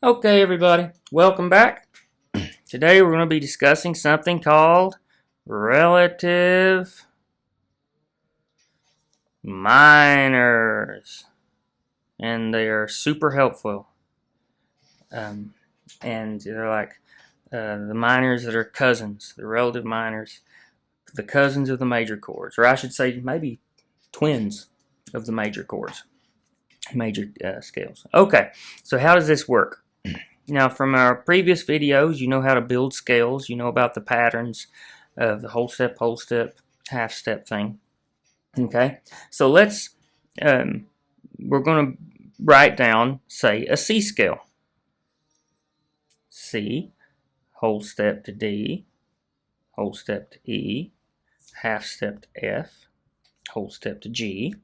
Okay, everybody, welcome back. Today we're going to be discussing something called relative minors, and they are super helpful. Um, and they're like the minors that are cousins, the relative minors, the cousins of the major chords, or I should say, maybe twins of the major chords, major scales. Okay, so how does this work? Now, from our previous videos, you know how to build scales. You know about the patterns of the whole step, half step thing. Okay, so we're going to write down, say, a C scale. C, whole step to D, whole step to E, half step to F, whole step to G,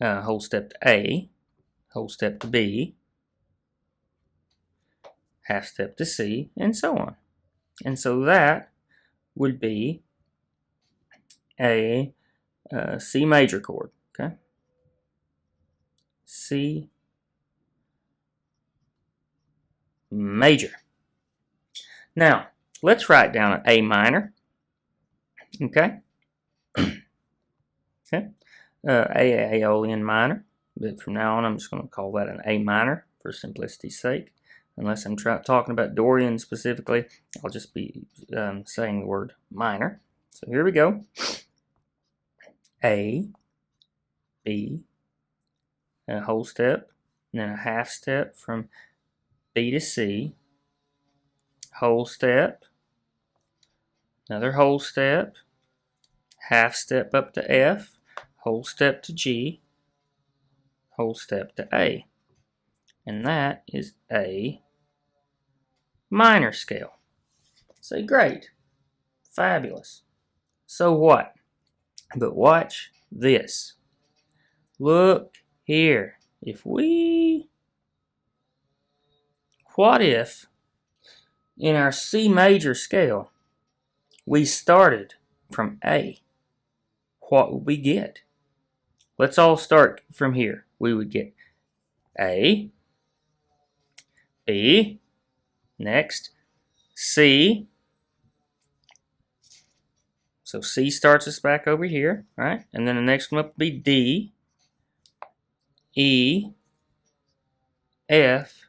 whole step to A, whole step to B, half step to C, and so on. And so that would be a C major chord. Okay, C major. Now let's write down an A minor. Okay, okay, A Aeolian minor. But from now on, I'm just going to call that an A minor for simplicity's sake. Unless I'm talking about Dorian specifically, I'll just be saying the word minor. So here we go. A, B, a whole step, and then a half step from B to C, whole step, another whole step, half step up to F, whole step to G, whole step to A. And that is A minor scale. Say, great, fabulous. So what? But watch this. Look here. What if in our C major scale we started from A? What would we get? Let's all start from here. We would get A, B, next C. So C starts us back over here, right? And then the next one would be D, E, F,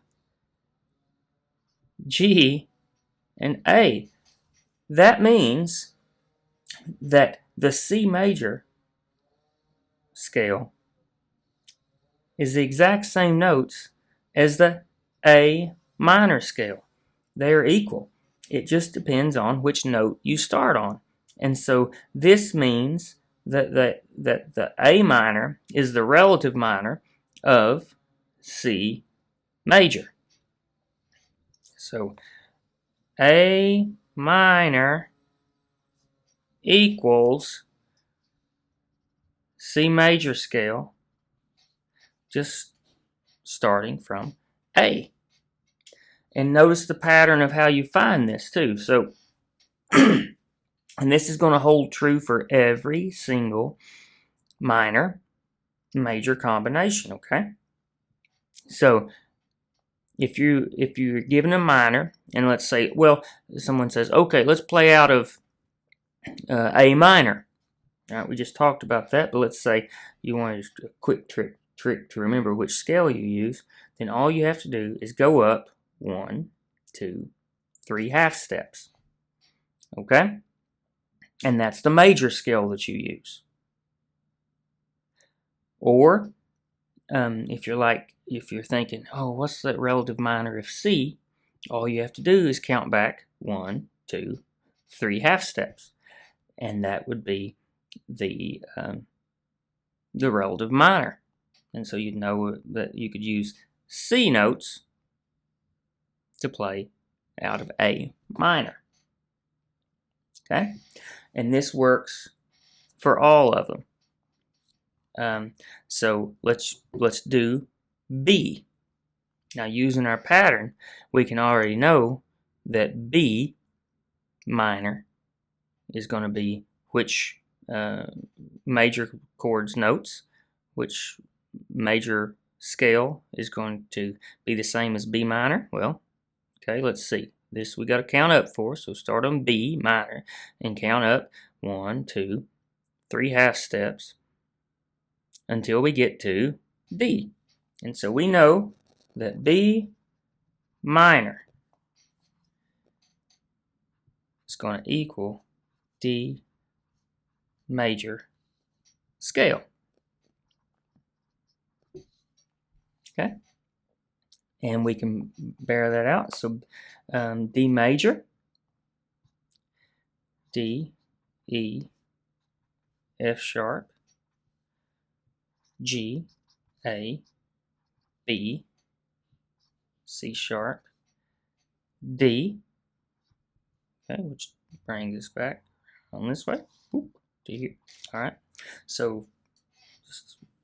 G, and A. That means that the C major scale is the exact same notes as the A minor scale. They are equal. It just depends on which note you start on. And so this means that the A minor is the relative minor of C major. So A minor equals C major scale, just starting from A. And notice the pattern of how you find this too. So, and this is going to hold true for every single minor major combination, okay? So if you're given a minor, and let's say, well, someone says, okay, let's play out of A minor. All right, we just talked about that, but let's say you want a quick trick to remember which scale you use. Then all you have to do is go up 1, 2, 3 half steps. Okay? And that's the major scale that you use. Or if you're thinking, oh, what's that relative minor of C? All you have to do is count back 1, 2, 3 half steps, and that would be the relative minor. And so you'd know that you could use C notes to play out of A minor. Okay, and this works for all of them. So let's do B. Now, using our pattern, we can already know that B minor is going to be which major chords notes, which major scale is going to be the same as B minor? Well, okay, let's see. This we got to count up for, so start on B minor and count up 1, 2, 3 half steps until we get to D. And so we know that B minor is going to equal D major scale. Okay, and we can bear that out. So D major, D, E, F sharp, G, A, B, C sharp, D. Okay, which brings us back on this way to here. All right, so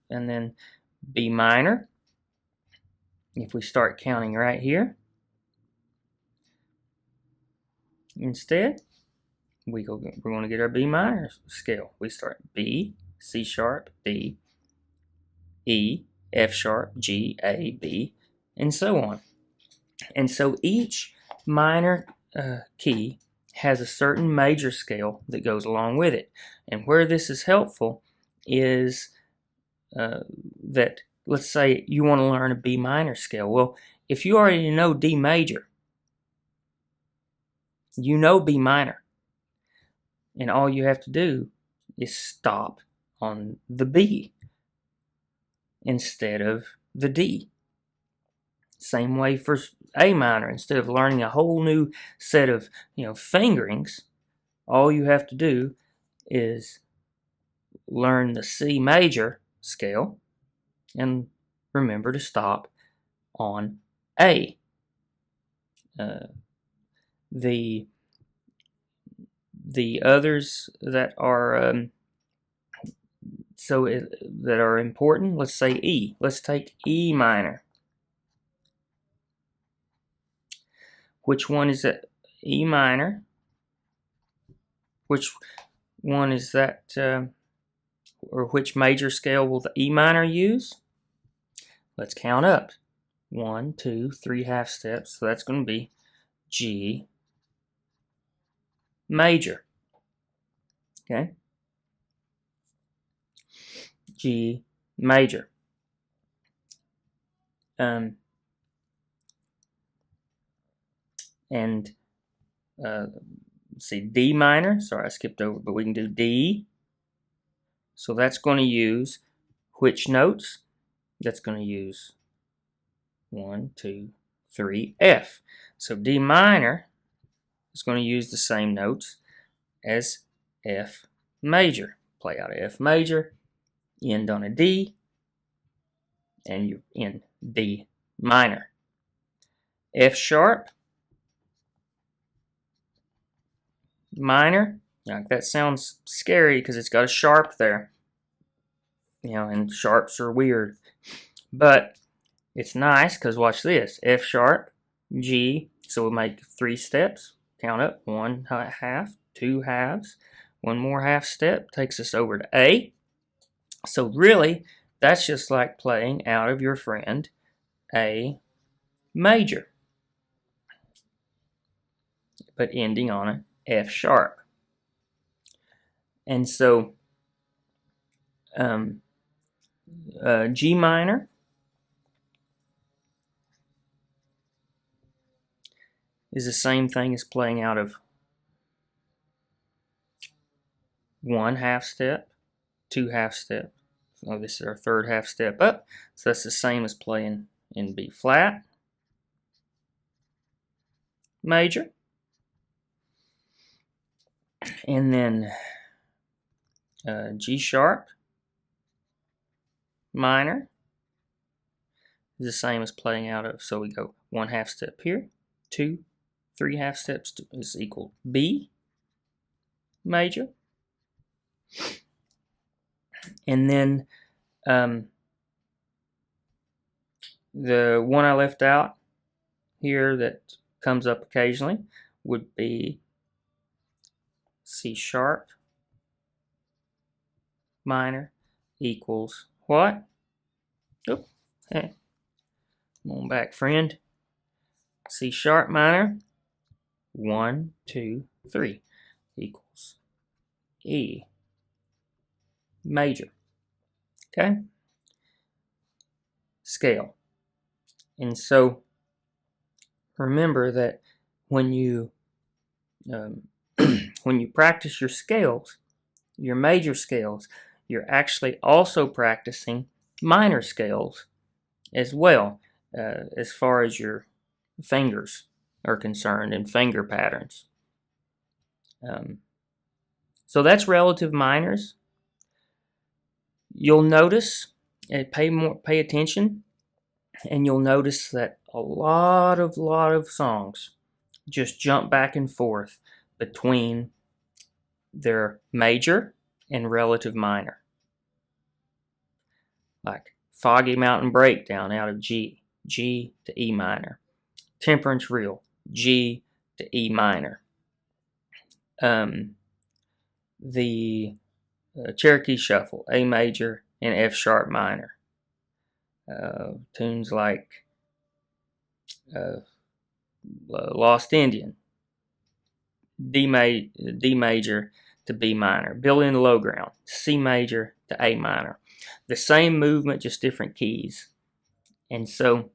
and then B minor. If we start counting right here, instead, we're going to get our B minor scale. We start B, C sharp, D, E, F sharp, G, A, B, and so on. And so each minor key has a certain major scale that goes along with it. And where this is helpful is that, let's say you want to learn a B minor scale. Well, if you already know D major, you know B minor, and all you have to do is stop on the B instead of the D. Same way for A minor. Instead of learning a whole new set of fingerings, all you have to do is learn the C major scale and remember to stop on A. The others that are that are important, let's say E. Let's take E minor. Which one is that? E minor. Which one is that, or which major scale will the E minor use? Let's count up. 1, 2, 3 half steps. So that's going to be G major. Okay? G major. And see, D minor. Sorry, I skipped over, but we can do D. So that's going to use which notes? That's going to use 1, 2, 3, F. So D minor is going to use the same notes as F major. Play out F major, end on a D, and you're in D minor. F sharp minor. Now that sounds scary because it's got a sharp there. And sharps are weird. But it's nice because watch this. F sharp, G. So we'll make 3 steps. Count up. 1 half, 2 halves. 1 more half step takes us over to A. So really, that's just like playing out of your friend A major, but ending on a F sharp. And so G minor is the same thing as playing out of 1 half step, 2 half step. Oh, this is our 3rd half step up. So that's the same as playing in B flat major. And then G sharp minor is the same as playing out of, so we go 1 half step here, 2, 3 half steps is equal B major. And then the one I left out here that comes up occasionally would be C sharp minor equals what? Oh, Come on back, friend. C sharp minor. 1, 2, 3 equals E major. Okay? Scale. And so remember that when you when you practice your scales, your major scales, you're actually also practicing minor scales as well, as far as your fingers are concerned and finger patterns. So that's relative minors. You'll notice, pay attention, and you'll notice that a lot of songs just jump back and forth between their major and relative minor. Like Foggy Mountain Breakdown out of G to E minor. Temperance Reel, G to E minor. The Cherokee Shuffle, A major and F sharp minor. Tunes like Lost Indian, D major to B minor. Billy in the Low Ground, C major to A minor. The same movement, just different keys. And so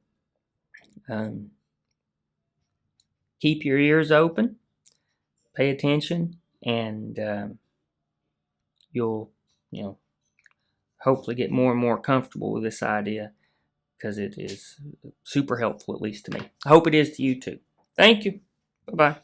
keep your ears open, pay attention, and you'll hopefully get more and more comfortable with this idea, because it is super helpful, at least to me. I hope it is to you too. Thank you. Bye-bye.